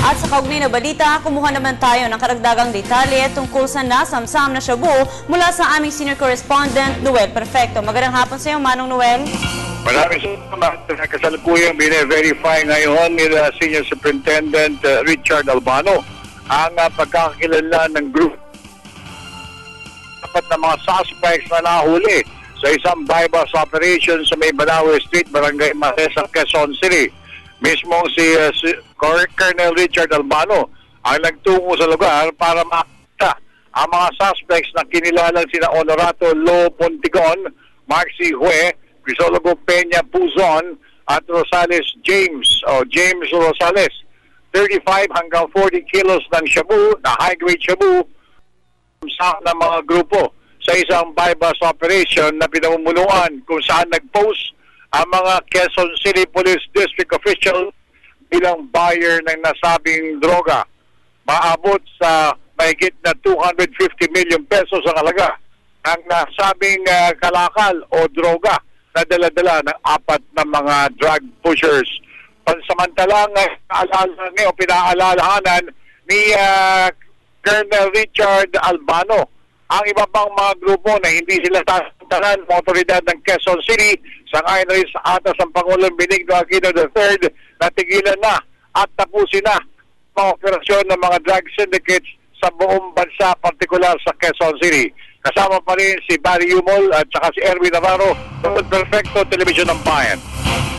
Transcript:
At sa kaugnay na balita, kumuha naman tayo ng karagdagang detalye tungkol sa nasamsam na shabu mula sa aming senior correspondent, Noel Perfecto. Magandang hapon sa iyo, Manong Noel. Maraming salamat. Kasalukuyang bine-verify ngayon ni Senior Superintendent Richard Albano ang pagkakakilanlan ng group dapat na mga suspects na nahuli sa isang bypass operation sa may Banawe Street, Barangay Maresa, Quezon City. Mismo si Colonel Richard Albano ang nagtungo sa lugar para makita ang mga suspects na kinilalang sina Honorato Lo Pontigon, Marcy Hue, Crisologo Peña Puzon at Rosales James Rosales. 35 hanggang 40 kilos ng shabu, na high-grade shabu sa ng mga grupo sa isang bypass operation na pinamumunuan kung saan nag-post ang mga Quezon City Police District official bilang buyer ng nasabing droga. Maabot sa mahigit na 250 million pesos ang halaga ng nasabing kalakal o droga na dala-dala ng 4 na mga drug pushers. Pansamantalang pinaalalahanan ni Colonel Richard Albano ang iba pang mga grupo na hindi sila tatantanan ng otoridad ng Quezon City sangayon rin sa atas ng Pangulong Benigno Aquino III na tigilan na at tapusin na mga operasyon ng mga drug syndicates sa buong bansa, partikular sa Quezon City. Kasama pa rin si Barry Yumol at saka si Erwin Navarro, Perfecto Television ng Bayan.